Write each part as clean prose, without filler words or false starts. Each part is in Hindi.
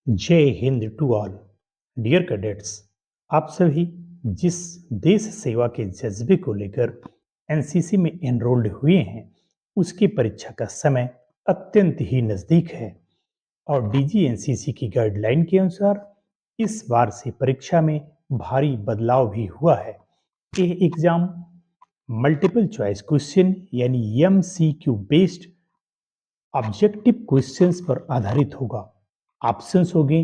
जय हिंद टू ऑल डियर कैडेट्स। आप सभी जिस देश सेवा के जज्बे को लेकर एनसीसी में एनरोल्ड हुए हैं उसकी परीक्षा का समय अत्यंत ही नज़दीक है और डीजी एनसीसी की गाइडलाइन के अनुसार इस बार से परीक्षा में भारी बदलाव भी हुआ है। यह एग्जाम मल्टीपल चॉइस क्वेश्चन यानी एमसीक्यू बेस्ड ऑब्जेक्टिव क्वेश्चंस पर आधारित होगा। ऑप्शंस होंगे,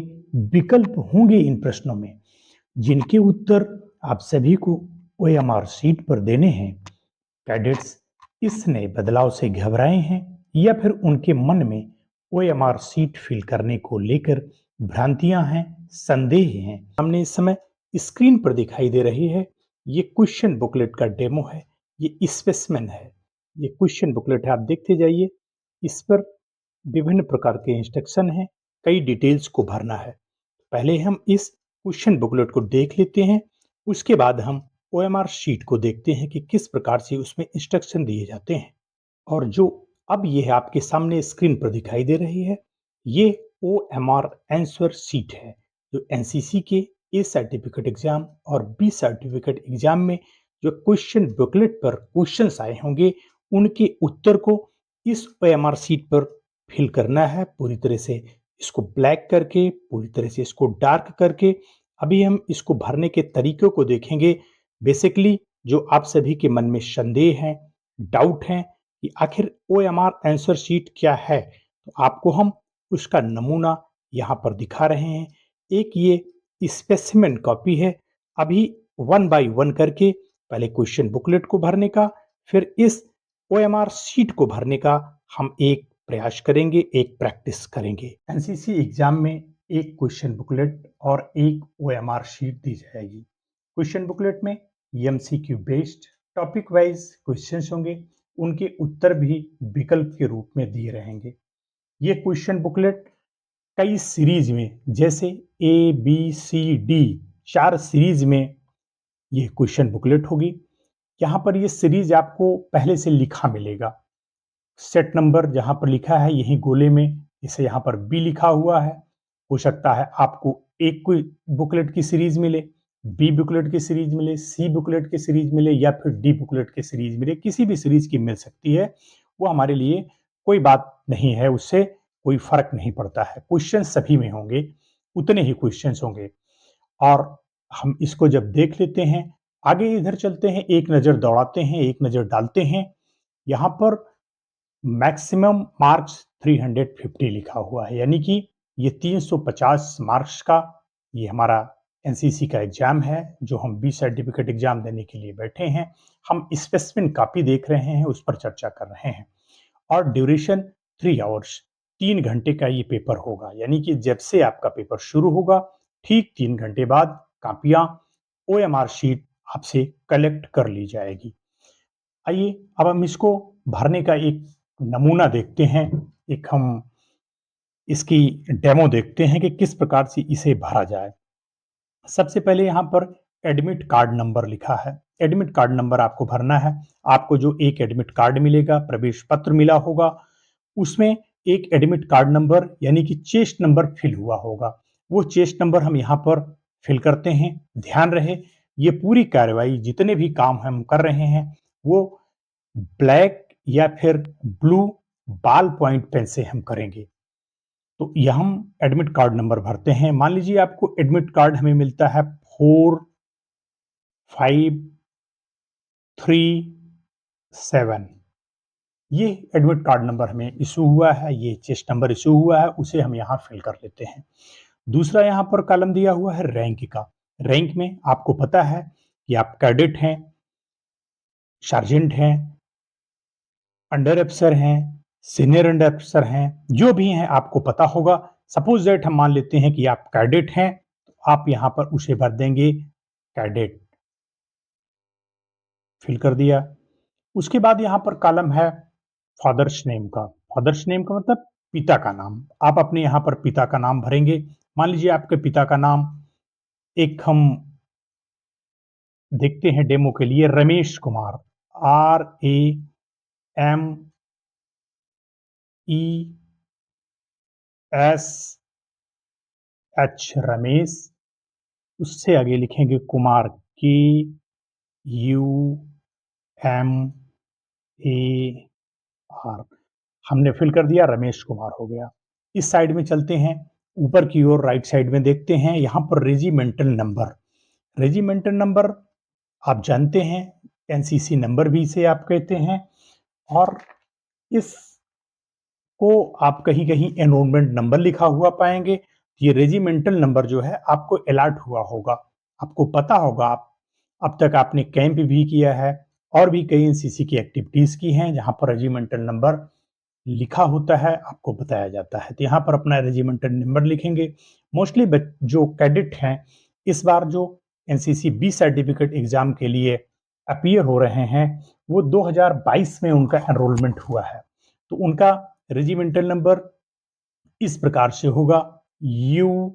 विकल्प होंगे इन प्रश्नों में जिनके उत्तर आप सभी को ओएमआर शीट पर देने हैं। कैडेट्स इस नए बदलाव से घबराए हैं या फिर उनके मन में ओएमआर शीट फिल करने को लेकर भ्रांतियां हैं, संदेह हैं। सामने इस समय स्क्रीन पर दिखाई दे रही है, ये क्वेश्चन बुकलेट का डेमो है, ये स्पेसिमेन है। ये क्वेश्चन बुकलेट है, आप देखते जाइए। इस पर विभिन्न प्रकार के इंस्ट्रक्शन हैं, कई डिटेल्स को भरना है। पहले हम इस क्वेश्चन बुकलेट को देख लेते हैं, उसके बाद हम ओएमआर शीट को देखते हैं कि किस प्रकार से उसमें इंस्ट्रक्शन दिए जाते हैं। और जो अब ये है आपके सामने स्क्रीन पर दिखाई दे रही है, ये ओएमआर आंसर शीट है जो एनसीसी के ए सर्टिफिकेट एग्जाम और बी सर्टिफिकेट एग्जाम में जो क्वेश्चन बुकलेट पर क्वेश्चंस आए होंगे उनके उत्तर को इस ओएमआर शीट पर फिल करना है। पूरी तरह से इसको ब्लैक करके, पूरी तरह से इसको डार्क करके अभी हम इसको भरने के तरीकों को देखेंगे। बेसिकली जो आप सभी के मन में संदेह है, डाउट है कि आखिर ओएमआर आंसर शीट क्या है, तो आपको हम उसका नमूना यहाँ पर दिखा रहे हैं। एक ये स्पेसिमेन कॉपी है। अभी वन बाय वन करके पहले क्वेश्चन बुकलेट को भरने का, फिर इस ओएमआर शीट को भरने का हम एक प्रयास करेंगे, एक प्रैक्टिस करेंगे। एनसीसी एग्जाम में एक क्वेश्चन बुकलेट और एक ओएमआर शीट दी जाएगी। क्वेश्चन बुकलेट में MCQ based topic wise questions होंगे, उनके उत्तर भी विकल्प के रूप में दिए रहेंगे। ये क्वेश्चन बुकलेट कई सीरीज में, जैसे A B C D, 4 series में ये क्वेश्चन बुकलेट होगी। यहाँ पर ये सीरीज आपको पहले से लिखा मिलेगा। सेट नंबर जहाँ पर लिखा है यहीं गोले में इसे यहाँ पर बी लिखा हुआ है। हो सकता है आपको एक कोई बुकलेट की सीरीज मिले, बी बुकलेट की सीरीज मिले, सी बुकलेट की सीरीज मिले या फिर डी बुकलेट की सीरीज मिले, किसी भी सीरीज की मिल सकती है। वो हमारे लिए कोई बात नहीं है, उससे कोई फर्क नहीं पड़ता है। क्वेश्चन सभी में होंगे, उतने ही क्वेश्चन होंगे। और हम इसको जब देख लेते हैं, आगे इधर चलते हैं, एक नज़र दौड़ाते हैं, एक नज़र डालते हैं। यहाँ पर मैक्सिमम मार्क्स 350 लिखा हुआ है, यानी कि ये 350 मार्क्स का ये हमारा एनसीसी का एग्जाम है जो हम बी सर्टिफिकेट एग्जाम देने के लिए बैठे हैं। हम स्पेसिफिक कॉपी देख रहे हैं, उस पर चर्चा कर रहे हैं। और ड्यूरेशन 3 आवर्स, 3 घंटे का ये पेपर होगा, यानी कि जब से आपका पेपर शुरू होगा ठीक 3 घंटे बाद कॉपियां ओएमआर शीट आपसे कलेक्ट कर ली जाएगी। आइए अब हम इसको भरने का एक नमूना देखते हैं, एक हम इसकी डेमो देखते हैं कि किस प्रकार से इसे भरा जाए। सबसे पहले यहाँ पर एडमिट कार्ड नंबर लिखा है, एडमिट कार्ड नंबर आपको भरना है। आपको जो एक एडमिट कार्ड मिलेगा, प्रवेश पत्र मिला होगा, उसमें एक एडमिट कार्ड नंबर यानी कि चेस्ट नंबर फिल हुआ होगा। वो चेस्ट नंबर हम यहाँ पर फिल करते हैं। ध्यान रहे ये पूरी कार्रवाई जितने भी काम हम कर रहे हैं वो ब्लैक या फिर ब्लू बॉल पॉइंट पेन से हम करेंगे। तो यह हम एडमिट कार्ड नंबर भरते हैं। मान लीजिए आपको एडमिट कार्ड हमें मिलता है 4537। ये एडमिट कार्ड नंबर हमें इशू हुआ है, ये चेस्ट नंबर इशू हुआ है, उसे हम यहाँ फिल कर लेते हैं। दूसरा यहाँ पर कॉलम दिया हुआ है रैंक का। रैंक में आपको पता है कि आप कैडेट हैं, सार्जेंट हैं, अंडर अफसर हैं, सीनियर अंडर अफसर हैं, जो भी हैं आपको पता होगा। सपोज दैट हम मान लेते हैं कि आप कैडेट हैं, तो आप यहाँ पर उसे भर देंगे कैडेट, फिल कर दिया। उसके बाद यहाँ पर कॉलम है फादर्स नेम का। फादर्स नेम का मतलब पिता का नाम। आप अपने यहाँ पर पिता का नाम भरेंगे। मान लीजिए आपके पिता का नाम, एक हम देखते हैं डेमो के लिए, रमेश कुमार, RAMES एच रमेश, उससे आगे लिखेंगे कुमार, KUMAR। हमने फिल कर दिया, रमेश कुमार हो गया। इस साइड में चलते हैं, ऊपर की ओर राइट साइड में देखते हैं, यहाँ पर रेजिमेंटल नंबर। रेजिमेंटल नंबर आप जानते हैं, एनसीसी नंबर भी इसे आप कहते हैं, और इसको आप कहीं कहीं एनरोलमेंट नंबर लिखा हुआ पाएंगे। ये रेजिमेंटल नंबर जो है आपको अलॉट हुआ होगा, आपको पता होगा। आप अब तक आपने कैंप भी किया है और भी कई एनसीसी की एक्टिविटीज की हैं जहां पर रेजिमेंटल नंबर लिखा होता है, आपको बताया जाता है। तो यहाँ पर अपना रेजिमेंटल नंबर लिखेंगे। मोस्टली जो कैडेट हैं इस बार जो एनसीसी बी सर्टिफिकेट एग्जाम के लिए अपीयर हो रहे हैं, वो 2022 में उनका एनरोलमेंट हुआ है। तो उनका रेजिमेंटल नंबर इस प्रकार से होगा, UP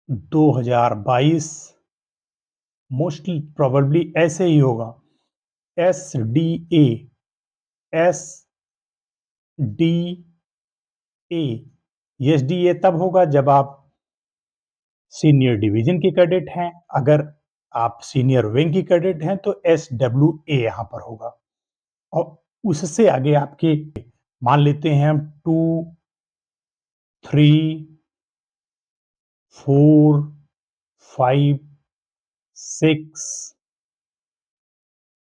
2022, मोस्टली प्रोबेबली ऐसे ही होगा, SDA तब होगा जब आप सीनियर डिवीजन के कैडेट हैं। अगर आप सीनियर विंग की कैडेट हैं तो SWA यहाँ पर होगा। और उससे आगे आपके मान लेते हैं हम 2, 3, 4, 5, 6,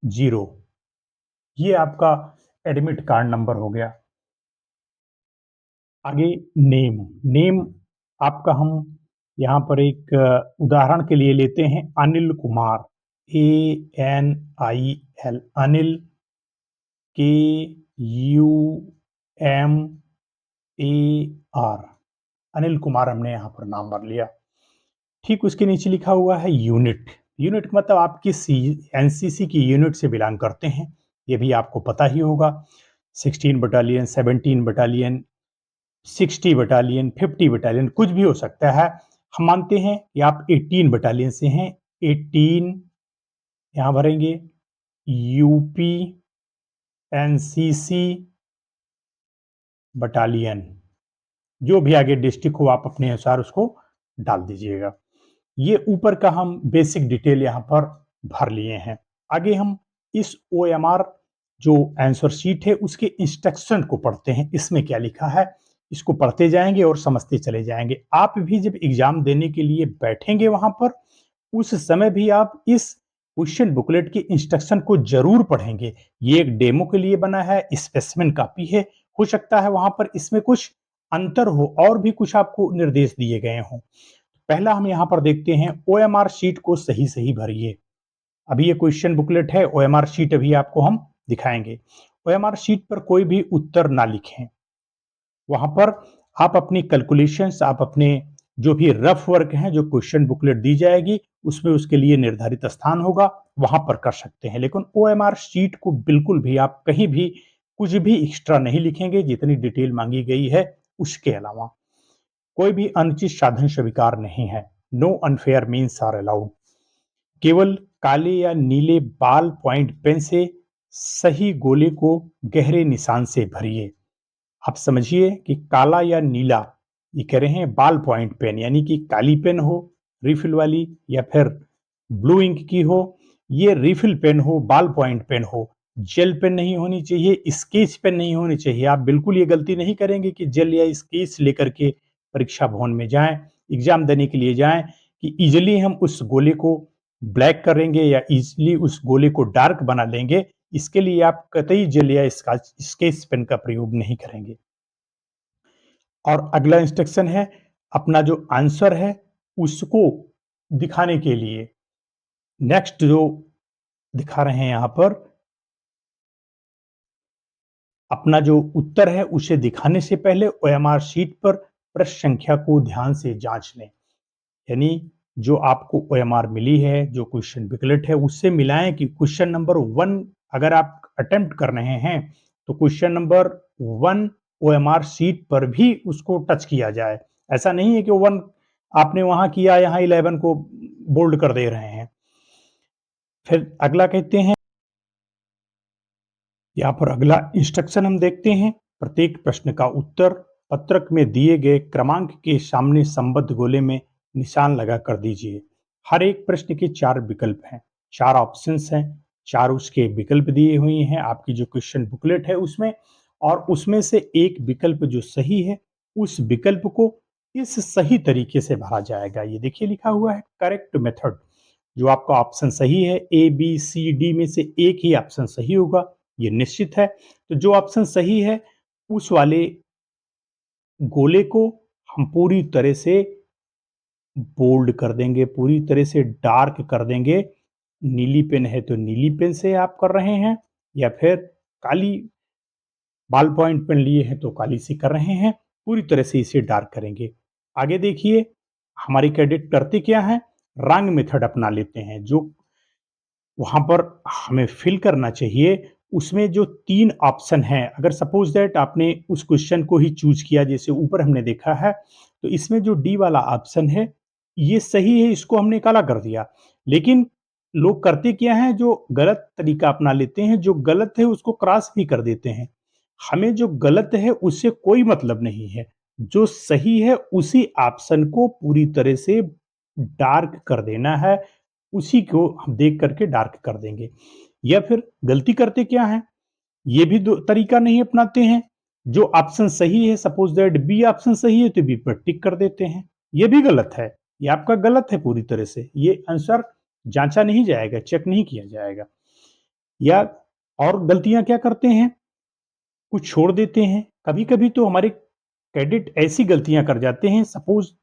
0, ये आपका एडमिट कार्ड नंबर हो गया। आगे नेम। नेम आपका हम यहाँ पर एक उदाहरण के लिए लेते हैं, अनिल कुमार, ANIL, अनिल, KUMAR, अनिल कुमार हमने यहाँ पर नाम भर लिया। ठीक उसके नीचे लिखा हुआ है यूनिट। यूनिट मतलब आप किस एनसीसी की यूनिट से बिलोंग करते हैं, ये भी आपको पता ही होगा। 16 बटालियन, 17 बटालियन, 60 बटालियन, 50 बटालियन, कुछ भी हो सकता है। हम मानते हैं कि आप 18 बटालियन से हैं, 18 यहाँ भरेंगे। यूपी एनसीसी बटालियन, जो भी आगे डिस्ट्रिक्ट हो आप अपने अनुसार उसको डाल दीजिएगा। ये ऊपर का हम बेसिक डिटेल यहाँ पर भर लिए हैं। आगे हम इस OMR जो आंसर शीट है उसके इंस्ट्रक्शन को पढ़ते हैं, इसमें क्या लिखा है इसको पढ़ते जाएंगे और समझते चले जाएंगे। आप भी जब एग्जाम देने के लिए बैठेंगे वहां पर, उस समय भी आप इस क्वेश्चन बुकलेट के इंस्ट्रक्शन को जरूर पढ़ेंगे। ये एक डेमो के लिए बना है, स्पेसिमेन कॉपी है, हो सकता है वहां पर इसमें कुछ अंतर हो और भी कुछ आपको निर्देश दिए गए हों। पहला हम यहाँ पर देखते हैं, OMR शीट को सही सही भरिए। अभी ये क्वेश्चन बुकलेट है, OMR शीट अभी आपको हम दिखाएंगे। OMR शीट पर कोई भी उत्तर ना लिखें, वहां पर आप अपनी कैलकुलेशंस, आप अपने जो भी रफ वर्क हैं, जो क्वेश्चन बुकलेट दी जाएगी उसमें उसके लिए निर्धारित स्थान होगा, वहां पर कर सकते हैं। लेकिन OMR शीट को बिल्कुल भी आप कहीं भी कुछ भी एक्स्ट्रा नहीं लिखेंगे, जितनी डिटेल मांगी गई है उसके अलावा। कोई भी अनुचित साधन स्वीकार नहीं है, no unfair means are allowed. केवल काले या नीले बाल पॉइंट पेन से सही गोले को गहरे निशान से भरिए। आप समझिए कि काला या नीला, ये कह रहे हैं बाल पॉइंट पेन, यानी कि काली पेन हो रिफिल वाली या फिर ब्लू इंक की हो, ये रिफिल पेन हो, बाल पॉइंट पेन हो, जेल पेन नहीं होनी चाहिए, स्केच पेन नहीं होनी चाहिए। आप बिल्कुल ये गलती नहीं करेंगे कि जेल या स्केच लेकर के परीक्षा भवन में जाएं, एग्जाम देने के लिए जाएं, कि इजिली हम उस गोले को ब्लैक करेंगे या इजिली उस गोले को डार्क बना लेंगे। इसके लिए आप कतई जेल या स्केच पेन का प्रयोग नहीं करेंगे। और अगला इंस्ट्रक्शन है, अपना जो आंसर है उसको दिखाने के लिए नेक्स्ट जो दिखा रहे हैं यहां पर, अपना जो उत्तर है उसे दिखाने से पहले OMR शीट पर प्रश्न संख्या को ध्यान से जांच लें। यानी जो आपको OMR मिली है, जो क्वेश्चन बुकलेट है, उससे मिलाएं कि क्वेश्चन नंबर 1 अगर आप अटेम्प्ट कर रहे हैं तो क्वेश्चन नंबर 1 OMR शीट पर भी उसको टच किया जाए। ऐसा नहीं है कि 1 आपने वहां किया, यहाँ 11 को बोल्ड कर दे रहे हैं। फिर अगला कहते हैं, यहाँ पर अगला इंस्ट्रक्शन हम देखते हैं, प्रत्येक प्रश्न का उत्तर पत्रक में दिए गए क्रमांक के सामने संबद्ध गोले में निशान लगा कर दीजिए। हर एक प्रश्न के 4 विकल्प हैं, 4 ऑप्शंस हैं, 4 उसके विकल्प दिए हुए हैं आपकी जो क्वेश्चन बुकलेट है उसमें, और उसमें से एक विकल्प जो सही है, उस विकल्प को इस सही तरीके से भरा जाएगा। ये देखिए लिखा हुआ है करेक्ट मेथड। जो आपका ऑप्शन सही है, ए, बी, सी, डी में से एक ही ऑप्शन सही होगा, ये निश्चित है। तो जो ऑप्शन सही है, उस वाले गोले को हम पूरी तरह से बोल्ड कर देंगे, पूरी तरह से डार्क कर देंगे। नीली पेन है तो नीली पेन से आप कर रहे हैं, या फिर काली बॉल पॉइंट पेन लिए हैं तो काली से कर रहे हैं, पूरी तरह से इसे डार्क करेंगे। आगे देखिए हमारे कैडेट करते क्या हैं, रंग मेथड अपना लेते हैं। जो वहाँ पर हमें फिल करना चाहिए, उसमें जो 3 ऑप्शन हैं, अगर सपोज़ दैट आपने उस क्वेश्चन को ही चूज़ किया जैसे ऊपर हमने देखा है, तो इसमें जो डी वाला ऑप्शन है, ये सही है, इसको हमने काला कर दिया। लेकिन लोग करते क्या हैं, जो गलत तरीका अपना लेते हैं, जो गलत है उसको क्रॉस भी कर देते हैं। हमें जो गलत है उससे कोई मतलब नहीं है, जो सही है उसी ऑप्शन को पूरी तरह से डार्क कर देना है, उसी को हम देख करके डार्क कर देंगे। या फिर गलती करते क्या हैं, ये भी दो तरीका नहीं अपनाते हैं। जो ऑप्शन सही है, सपोज दैट बी ऑप्शन सही है तो बी पर टिक कर देते हैं, ये भी गलत है। ये आपका गलत है पूरी तरह से, ये आंसर जांचा नहीं जाएगा, चेक नहीं किया जाएगा। या और गलतियां क्या करते हैं, कुछ छोड़ देते हैं। कभी कभी तो हमारे कैडेट ऐसी गलतियां कर जाते हैं, सपोज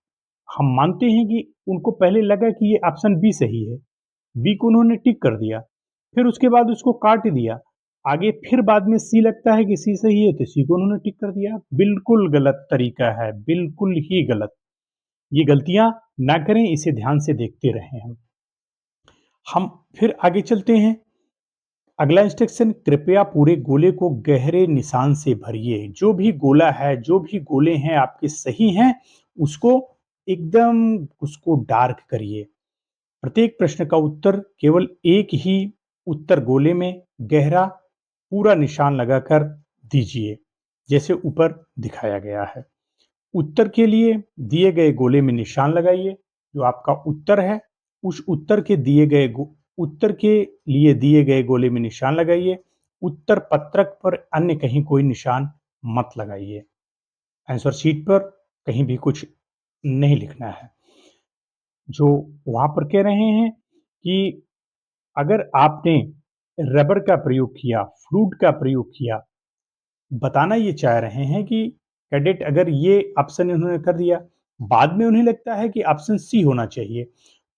हम मानते हैं कि उनको पहले लगा कि ये ऑप्शन बी सही है, बी को उन्होंने टिक कर दिया, फिर उसके बाद उसको काट दिया। आगे फिर बाद में सी लगता है कि सी सही है, तो सी को उन्होंने टिक कर दिया। बिल्कुल गलत तरीका है, बिल्कुल ही गलत। ये गलतियाँ ना करें, इसे ध्यान से देखते रहें हम। हम फिर आगे चलते हैं। अगला इंस्ट्रक्शन, कृपया पूरे गोले को गहरे निशान से भरिए। जो भी गोला है, जो भी गोले हैं आपके सही हैं, उसको एकदम उसको डार्क करिए। प्रत्येक प्रश्न का उत्तर केवल एक ही उत्तर गोले में गहरा पूरा निशान लगाकर दीजिए, जैसे ऊपर दिखाया गया है। उत्तर के लिए दिए गए गोले में निशान लगाइए। जो आपका उत्तर है, उस उत्तर के लिए दिए गए गोले में निशान लगाइए। उत्तर पत्रक पर अन्य कहीं कोई निशान मत लगाइए। आंसर शीट पर कहीं भी कुछ नहीं लिखना है। जो वहां पर कह रहे हैं कि अगर आपने रबर का प्रयोग किया, फ्लूट का प्रयोग किया, बताना ये चाह रहे हैं कि कैडेट अगर ये ऑप्शन इन्होंने कर दिया, बाद में उन्हें लगता है कि ऑप्शन सी होना चाहिए,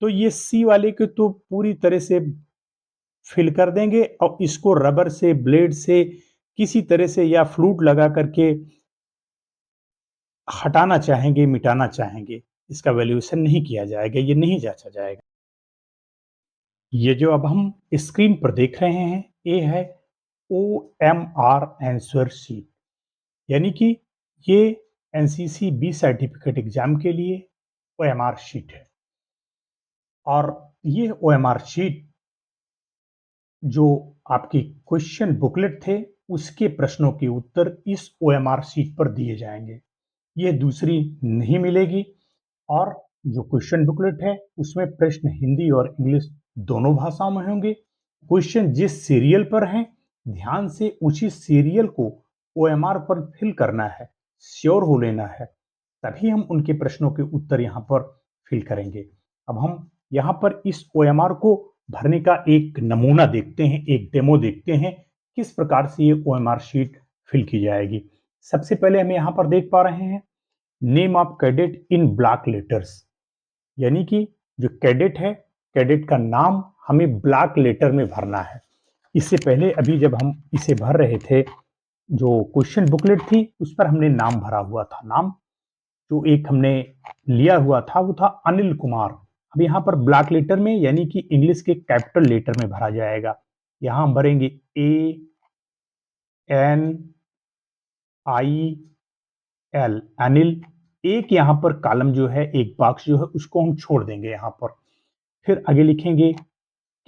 तो ये सी वाले को तो पूरी तरह से फिल कर देंगे और इसको रबर से, ब्लेड से, किसी तरह से या फ्लूट लगा करके हटाना चाहेंगे, मिटाना चाहेंगे। इसका वैल्यूएशन नहीं किया जाएगा, ये नहीं जांचा जाएगा। ये जो अब हम स्क्रीन पर देख रहे हैं, ये है ओएमआर आंसर शीट, यानी कि ये एनसीसी बी सर्टिफिकेट एग्जाम के लिए ओएमआर शीट है। और ये ओएमआर शीट जो आपकी क्वेश्चन बुकलेट थे, उसके प्रश्नों के उत्तर इस ओएमआर शीट पर दिए जाएंगे। ये दूसरी नहीं मिलेगी। और जो क्वेश्चन बुकलेट है उसमें प्रश्न हिंदी और इंग्लिश दोनों भाषाओं में होंगे। क्वेश्चन जिस सीरियल पर हैं, ध्यान से उसी सीरियल को ओएमआर पर फिल करना है, श्योर हो लेना है, तभी हम उनके प्रश्नों के उत्तर यहाँ पर फिल करेंगे। अब हम यहाँ पर इस ओएमआर को भरने का एक नमूना देखते हैं, एक डेमो देखते हैं, किस प्रकार से ये ओएमआर शीट फिल की जाएगी। सबसे पहले हम यहाँ पर देख पा रहे हैं name of cadet in block letters, यानी कि जो कैडेट है, कैडेट का नाम हमें ब्लॉक लेटर में भरना है। इससे पहले अभी जब हम इसे भर रहे थे, जो क्वेश्चन बुकलेट थी उस पर हमने नाम भरा हुआ था। नाम जो एक हमने लिया हुआ था वो था अनिल कुमार। अब यहाँ पर ब्लॉक लेटर में, यानी कि इंग्लिश के कैपिटल लेटर में भरा जाएगा। यहाँ हम भरेंगे ANIL, अनिल। एक यहाँ पर कॉलम जो है, एक बॉक्स जो है, उसको हम छोड़ देंगे यहाँ पर। फिर आगे लिखेंगे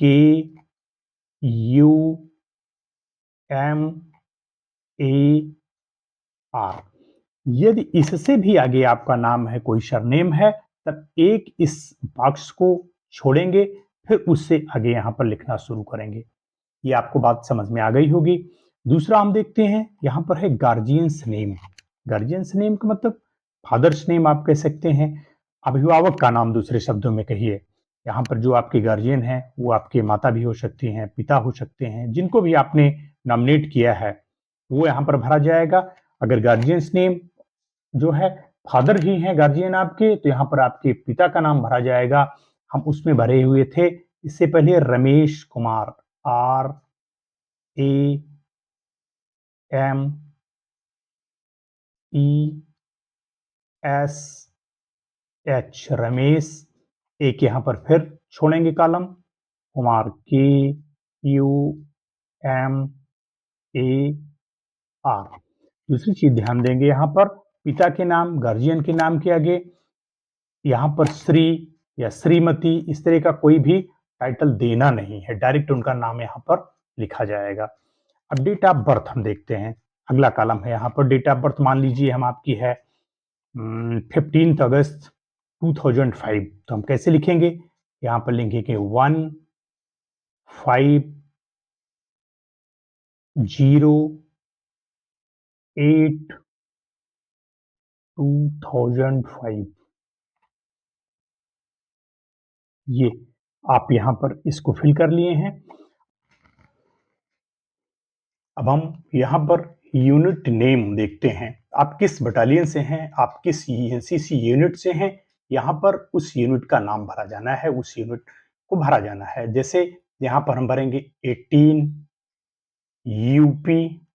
KUMAR। यदि इससे भी आगे आपका नाम है, कोई सरनेम है, तब एक इस बॉक्स को छोड़ेंगे, फिर उससे आगे यहाँ पर लिखना शुरू करेंगे। ये आपको बात समझ में आ गई होगी। दूसरा हम देखते हैं, यहाँ पर है गार्जियंस नेम। गार्जियंस नेम का मतलब फादर्स नेम आप कह सकते हैं, अभिभावक का नाम दूसरे शब्दों में कहिए। यहाँ पर जो आपके गार्जियन हैं, वो आपके माता भी हो सकती हैं, पिता हो सकते हैं, जिनको भी आपने नॉमिनेट किया है, वो यहाँ पर भरा जाएगा। अगर गार्जियंस नेम जो है फादर ही हैं गार्जियन आपके, तो यहाँ पर आपके पिता का नाम भरा जाएगा। हम उसमें भरे हुए थे इससे पहले रमेश कुमार, RAMESH, एक यहाँ पर फिर छोड़ेंगे कॉलम, कुमार KUMAR। दूसरी चीज ध्यान देंगे, यहाँ पर पिता के नाम गार्जियन के नाम के आगे यहाँ पर श्री या श्रीमती इस तरह का कोई भी टाइटल देना नहीं है, डायरेक्ट उनका नाम यहाँ पर लिखा जाएगा। अब डेट ऑफ बर्थ हम देखते हैं, अगला कॉलम है यहाँ पर डेट ऑफ बर्थ। मान लीजिए हम आपकी है 15 अगस्त 2005, तो हम कैसे लिखेंगे, यहाँ पर लिखेंगे 15/08/2005। ये आप यहाँ पर इसको फिल कर लिए हैं। अब हम यहाँ पर यूनिट नेम देखते हैं, आप किस बटालियन से हैं, आप किस एनसीसी यूनिट से हैं, यहाँ पर उस यूनिट का नाम भरा जाना है, उस यूनिट को भरा जाना है। जैसे यहाँ पर हम भरेंगे 18 UP,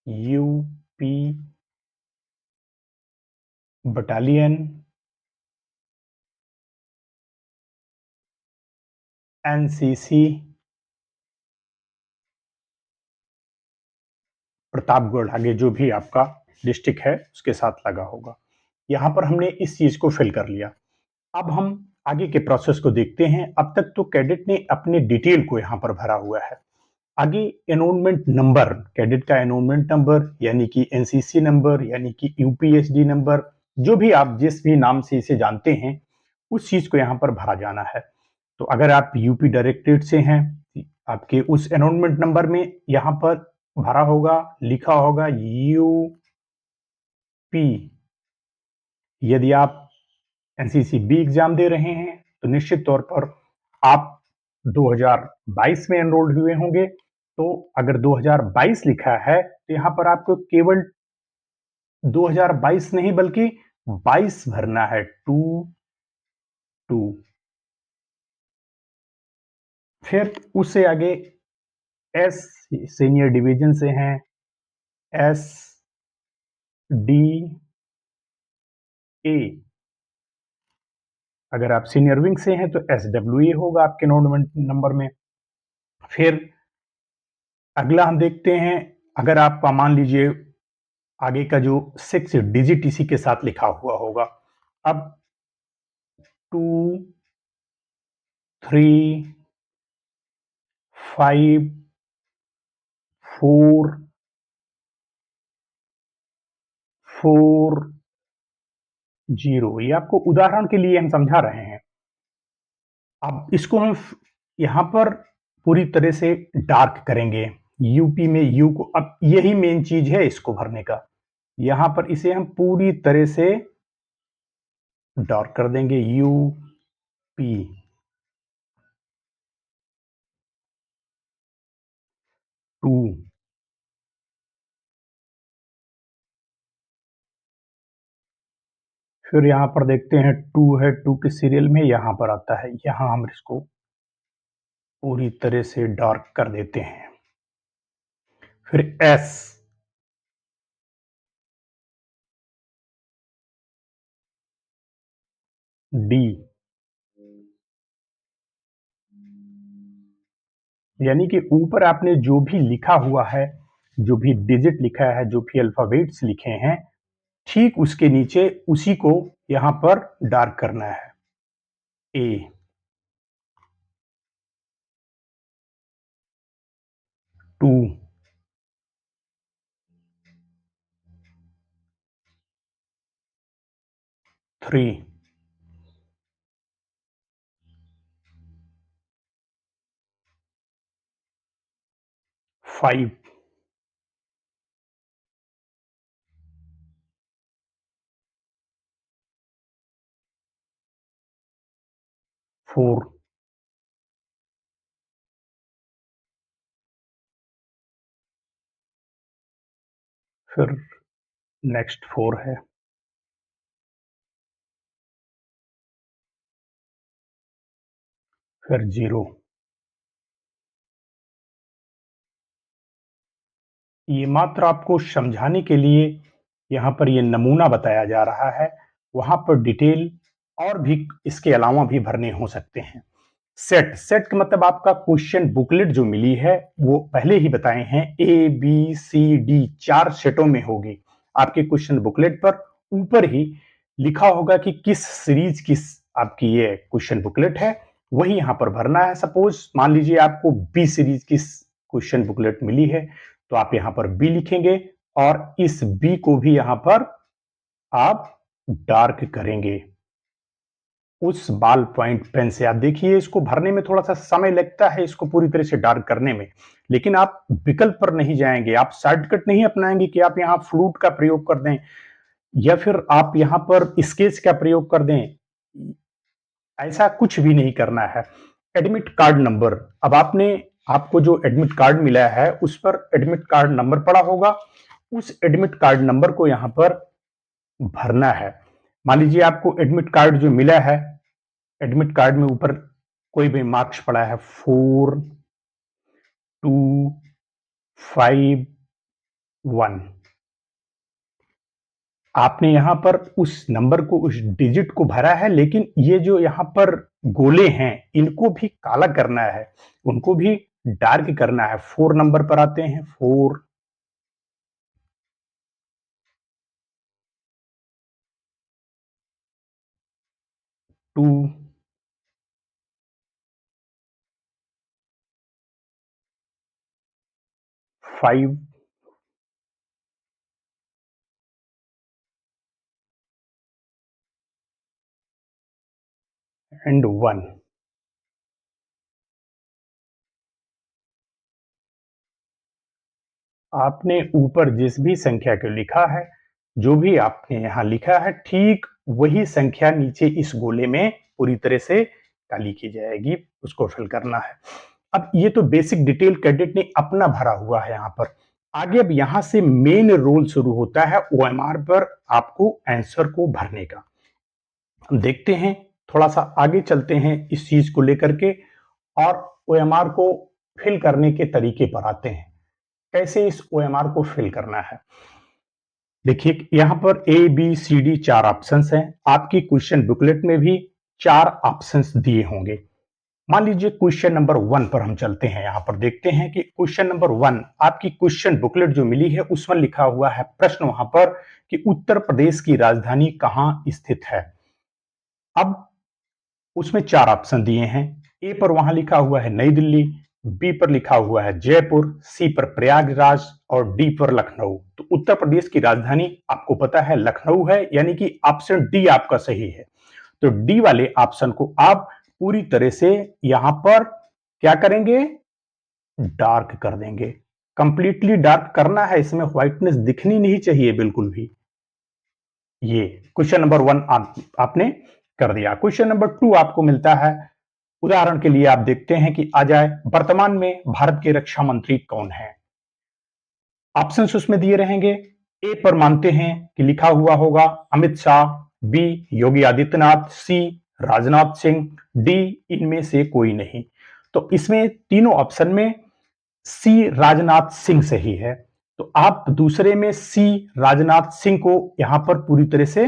UP battalion NCC Pratapgarh, आगे जो भी आपका डिस्ट्रिक्ट है उसके साथ लगा होगा। यहाँ पर हमने इस चीज को फिल कर लिया। अब हम आगे के प्रोसेस को देखते हैं। अब तक तो कैडेट ने अपने डिटेल को यहाँ पर भरा हुआ है। आगे एनरोलमेंट नंबर, कैडेट का एनरोलमेंट नंबर यानी कि एनसीसी नंबर यानी कि यूपीएसडी नंबर, जो भी आप जिस भी नाम से इसे जानते हैं, उस चीज को यहाँ पर भरा जाना है। तो अगर आप यूपी डायरेक्टरेट से हैं, आपके उस एनरोलमेंट नंबर में यहाँ पर भरा होगा, लिखा होगा यूपी। यदि आप एनसीसी बी एग्जाम दे रहे हैं तो निश्चित तौर पर आप 2022 में एनरोल्ड हुए होंगे। तो अगर 2022 लिखा है तो यहाँ पर आपको केवल 2022 नहीं बल्कि 22 भरना है, 22। फिर उससे आगे एस सीनियर डिवीजन से हैं, SDA। अगर आप सीनियर विंग से हैं तो SWA होगा आपके एनरोलमेंट नंबर में। फिर अगला हम देखते हैं, अगर आपका मान लीजिए आगे का जो 6 डिजिट इसी के साथ लिखा हुआ होगा। अब 235440, ये आपको उदाहरण के लिए हम समझा रहे हैं। अब इसको हम यहाँ पर पूरी तरह से डार्क करेंगे। यूपी में यू को, अब यही मेन चीज है इसको भरने का। यहाँ पर इसे हम पूरी तरह से डार्क कर देंगे, यूपी 2। फिर यहाँ पर देखते हैं 2 है, 2 के सीरियल में यहाँ पर आता है, यहाँ हम इसको पूरी तरह से डार्क कर देते हैं। फिर एस, डी, यानी कि ऊपर आपने जो भी लिखा हुआ है, जो भी डिजिट लिखा है, जो भी अल्फाबेट्स लिखे हैं, ठीक उसके नीचे उसी को यहाँ पर डार्क करना है, ए, 2, 3, 5, 4, फिर नेक्स्ट 4 है, फिर 0। ये मात्र आपको समझाने के लिए यहाँ पर ये नमूना बताया जा रहा है, वहाँ पर डिटेल और भी इसके अलावा भी भरने हो सकते हैं। सेट सेट का मतलब आपका क्वेश्चन बुकलेट जो मिली है वो पहले ही बताए हैं ABCD 4 सेटों में होगी। आपके क्वेश्चन बुकलेट पर ऊपर ही लिखा होगा कि किस सीरीज की आपकी ये क्वेश्चन बुकलेट है, वही यहाँ पर भरना है। सपोज मान लीजिए आपको बी सीरीज की क्वेश्चन बुकलेट मिली है, तो आप यहाँ पर बी लिखेंगे और इस बी को भी यहाँ पर आप डार्क करेंगे उस बाल पॉइंट पेन से। आप देखिए इसको भरने में थोड़ा सा समय लगता है, इसको पूरी तरह से डार्क करने में, लेकिन आप विकल्प पर नहीं जाएंगे, आप शॉर्टकट नहीं अपनाएंगे कि आप यहाँ फ्लूट का प्रयोग कर दें या फिर आप यहाँ पर स्केच का प्रयोग कर दें। ऐसा कुछ भी नहीं करना है। एडमिट कार्ड नंबर, अब आपको जो एडमिट कार्ड मिला है उस पर एडमिट कार्ड नंबर पड़ा होगा, उस एडमिट कार्ड नंबर को यहाँ पर भरना है। मान लीजिए आपको एडमिट कार्ड जो मिला है, एडमिट कार्ड में ऊपर कोई भी मार्क्स पड़ा है 4, 2, 5, 1। आपने यहां पर उस नंबर को, उस डिजिट को भरा है, लेकिन ये जो यहां पर गोले हैं इनको भी काला करना है, उनको भी डार्क करना है। 4 नंबर पर आते हैं, 4, 2, 5 एंड 1। आपने ऊपर जिस भी संख्या को लिखा है, जो भी आपने यहां लिखा है, ठीक वही संख्या नीचे इस गोले में पूरी तरह से काली की जाएगी, उसको फिल करना है। अब ये तो बेसिक डिटेल कैडेट ने अपना भरा हुआ है यहाँ पर। आगे अब यहाँ से मेन रोल शुरू होता है OMR पर आपको आंसर को भरने का। हम देखते हैं, थोड़ा सा आगे चलते हैं इस चीज को लेकर के और OMR को फिल करने के तरीके पर आते हैं, कैसे इस OMR को फिल करना है। देखिए यहाँ पर ABCD 4 ऑप्शंस हैं, आपकी क्वेश्चन बुकलेट में भी 4 ऑप्शंस दिए होंगे। मान लीजिए क्वेश्चन नंबर 1 पर हम चलते हैं, यहां पर देखते हैं कि क्वेश्चन नंबर 1 आपकी क्वेश्चन बुकलेट जो मिली है उसमें लिखा हुआ है प्रश्न वहां पर कि उत्तर प्रदेश की राजधानी कहां स्थित है। अब उसमें 4 ऑप्शन दिए हैं। ए पर वहां लिखा हुआ है नई दिल्ली, बी पर लिखा हुआ है जयपुर, सी पर प्रयागराज और डी पर लखनऊ। तो उत्तर प्रदेश की राजधानी आपको पता है लखनऊ है, यानी कि ऑप्शन डी आपका सही है। तो डी वाले ऑप्शन को आप पूरी तरह से यहां पर क्या करेंगे, डार्क कर देंगे। कंप्लीटली डार्क करना है, इसमें व्हाइटनेस दिखनी नहीं चाहिए बिल्कुल भी। ये क्वेश्चन नंबर 1 आपने कर दिया। क्वेश्चन नंबर 2 आपको मिलता है, उदाहरण के लिए आप देखते हैं कि आ जाए वर्तमान में भारत के रक्षा मंत्री कौन है। ऑप्शंस उसमें दिए रहेंगे। ए पर मानते हैं कि लिखा हुआ होगा अमित शाह, बी योगी आदित्यनाथ, सी राजनाथ सिंह, डी इनमें से कोई नहीं। तो इसमें तीनों ऑप्शन में सी राजनाथ सिंह सही है। तो आप दूसरे में सी राजनाथ सिंह को यहां पर पूरी तरह से,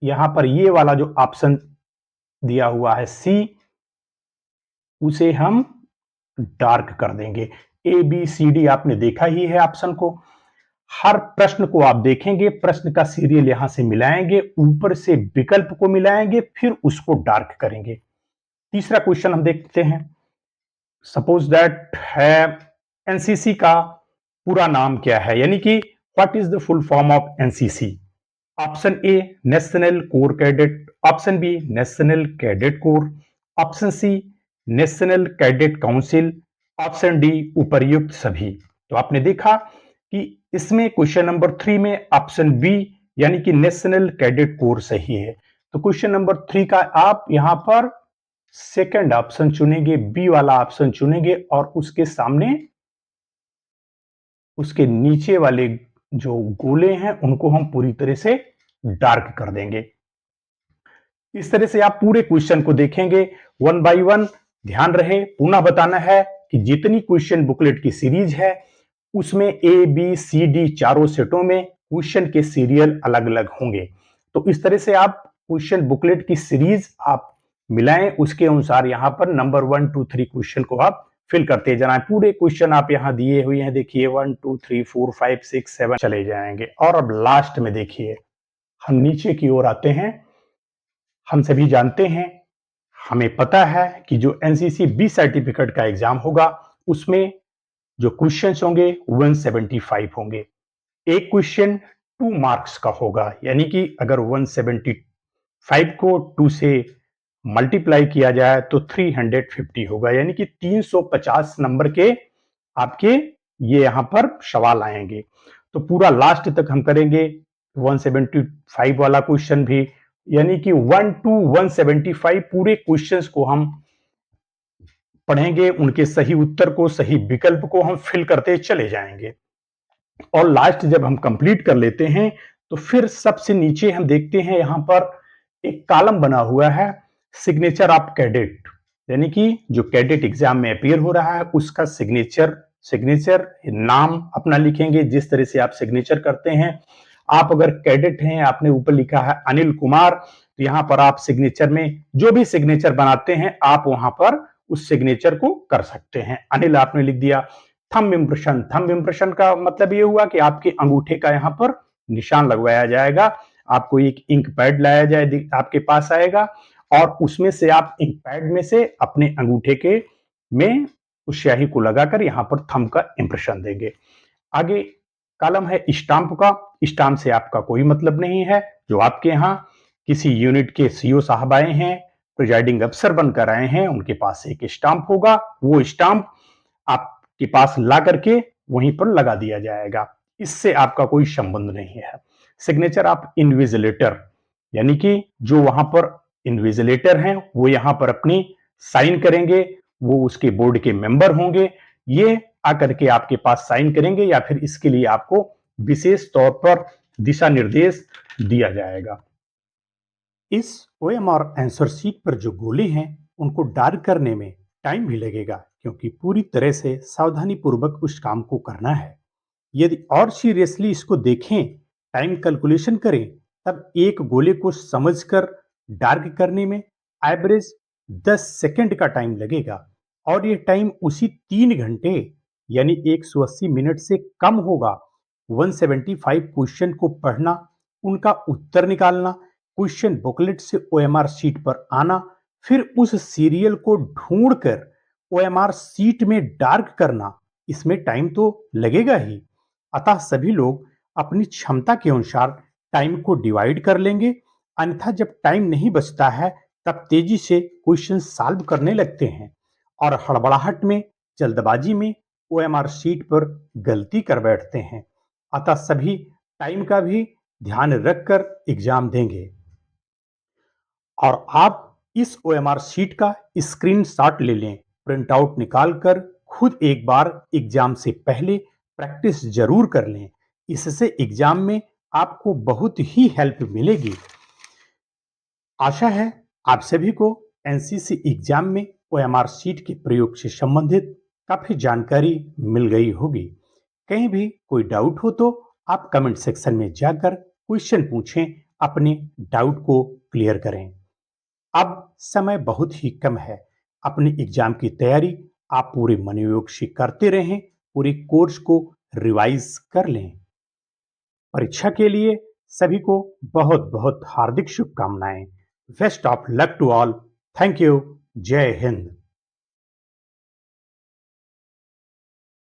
यहां पर ये वाला जो ऑप्शन दिया हुआ है सी, उसे हम डार्क कर देंगे। ABCD आपने देखा ही है ऑप्शन को। हर प्रश्न को आप देखेंगे, प्रश्न का सीरियल यहां से मिलाएंगे, ऊपर से विकल्प को मिलाएंगे, फिर उसको डार्क करेंगे। तीसरा क्वेश्चन हम देखते हैं। सपोज दैट है एनसीसी का पूरा नाम क्या है, यानी कि what is the full form of NCC. Option A national corps cadet, option B national cadet corps, option C national cadet council, option D उपर्युक्त सभी। तो आपने देखा कि इसमें क्वेश्चन नंबर 3 में ऑप्शन बी यानी कि नेशनल कैडेट कोर सही है। तो क्वेश्चन नंबर 3 का आप यहां पर सेकंड ऑप्शन चुनेंगे, बी वाला ऑप्शन चुनेंगे और उसके सामने उसके नीचे वाले जो गोले हैं उनको हम पूरी तरह से डार्क कर देंगे। इस तरह से आप पूरे क्वेश्चन को देखेंगे वन बाय वन। ध्यान रहे पुनः बताना है कि जितनी क्वेश्चन बुकलेट की सीरीज है उसमें ए बी सी डी चारों सेटों में क्वेश्चन के सीरियल अलग अलग होंगे। तो इस तरह से आप क्वेश्चन बुकलेट की सीरीज आप मिलाएं, उसके अनुसार यहां पर नंबर 1 2 3 क्वेश्चन को आप फिल करते जाना। पूरे क्वेश्चन आप यहां दिए हुए हैं, देखिए 1 2 3 4 5 6 7 चले जाएंगे। और अब लास्ट में देखिए हम नीचे की ओर आते हैं। हम सभी जानते हैं, हमें पता है कि जो एनसीसी बी सर्टिफिकेट का एग्जाम होगा उसमें जो क्वेश्चंस होंगे 175 होंगे। एक क्वेश्चन 2 मार्क्स का होगा, यानी कि अगर 175 को 2 से मल्टीप्लाई किया जाए तो 350 होगा, यानी कि 350 नंबर के आपके ये यहां पर सवाल आएंगे। तो पूरा लास्ट तक हम करेंगे 175 वाला क्वेश्चन भी, यानी कि 1 टू 175 पूरे क्वेश्चंस को हम पढ़ेंगे, उनके सही उत्तर को, सही विकल्प को हम फिल करते चले जाएंगे। और लास्ट जब हम कंप्लीट कर लेते हैं तो फिर सबसे नीचे हम देखते हैं यहां पर एक कॉलम बना हुआ है सिग्नेचर ऑफ कैडेट, यानी कि जो कैडेट एग्जाम में अपियर हो रहा है उसका सिग्नेचर सिग्नेचर नाम अपना लिखेंगे जिस तरह से आप सिग्नेचर करते हैं। आप अगर कैडेट हैं, आपने ऊपर लिखा है अनिल कुमार, तो यहां पर आप सिग्नेचर में जो भी सिग्नेचर बनाते हैं आप वहां पर उस सिग्नेचर को कर सकते हैं। अनिल आपने लिख दिया। थंब इम्प्रेशन, थंब इम्प्रेशन का मतलब ये हुआ कि आपके अंगूठे का यहां पर निशान लगवाया जाएगा। आपको एक इंक पैड लाया जाए, आपके पास आएगा और उसमें से आप इंक पैड में से अपने अंगूठे के में उस स्याही को लगाकर यहां पर थंब का इंप्रेशन देंगे। आगे कॉलम है स्टाम्प का। स्टाम्प से आपका कोई मतलब नहीं है। जो आपके यहाँ किसी यूनिट के सीओ साहब आए हैं, प्रिजाइडिंग अफसर बनकर आए हैं, उनके पास एक स्टाम्प होगा, वो स्टाम्प आपके पास ला करके वहीं पर लगा दिया जाएगा। इससे आपका कोई संबंध नहीं है। सिग्नेचर ऑफ इन्विजिलेटर, यानी कि जो वहां पर इन्विजिलेटर हैं वो यहां पर अपनी साइन करेंगे, वो उसके बोर्ड के मेंबर होंगे, ये आकर के आपके पास साइन करेंगे या फिर इसके लिए आपको विशेष तौर पर दिशा निर्देश दिया जाएगा। इस ओएमआर आंसर शीट पर जो गोले हैं उनको डार्क करने में टाइम भी लगेगा, क्योंकि पूरी तरह से सावधानी पूर्वक उस काम को करना है। यदि और सीरियसली इसको देखें, टाइम कैलकुलेशन करें, तब एक गोले को समझकर डार्क करने में एवरेज 10 सेकंड का टाइम लगेगा और ये टाइम उसी 3 घंटे यानी 180 मिनट से कम होगा। 175 क्वेश्चन को पढ़ना, उनका उत्तर निकालना, क्वेश्चन बुकलेट से ओएमआर शीट पर आना, फिर उस सीरियल को ढूंढकर ओएमआर शीट में डार्क करना, इसमें टाइम तो लगेगा ही। अतः सभी लोग अपनी क्षमता के अनुसार टाइम को डिवाइड कर लेंगे, अन्यथा जब टाइम नहीं बचता है तब तेजी से क्वेश्चन सॉल्व करने लगते हैं और हड़बड़ाहट में, जल्दबाजी में ओएमआर शीट पर गलती कर बैठते हैं। अतः सभी टाइम का भी ध्यान रखकर एग्जाम देंगे। और आप इस ओएमआर शीट का स्क्रीनशॉट ले लें, प्रिंट आउट निकाल कर खुद एक बार एग्जाम से पहले प्रैक्टिस जरूर कर लें। इससे एग्जाम में आपको बहुत ही हेल्प मिलेगी। आशा है आप सभी को एनसीसी एग्जाम में ओएमआर शीट के प्रयोग से संबंधित काफी जानकारी मिल गई होगी। कहीं भी कोई डाउट हो तो आप कमेंट सेक्शन में जाकर क्वेश्चन पूछें, अपने डाउट को क्लियर करें। अब समय बहुत ही कम है। अपनी एग्जाम की तैयारी आप पूरे मनोयोग से करते रहें, पूरे कोर्स को रिवाइज कर लें। परीक्षा के लिए सभी को बहुत बहुत हार्दिक शुभकामनाएं। Best of luck to all. Thank you. जय हिंद।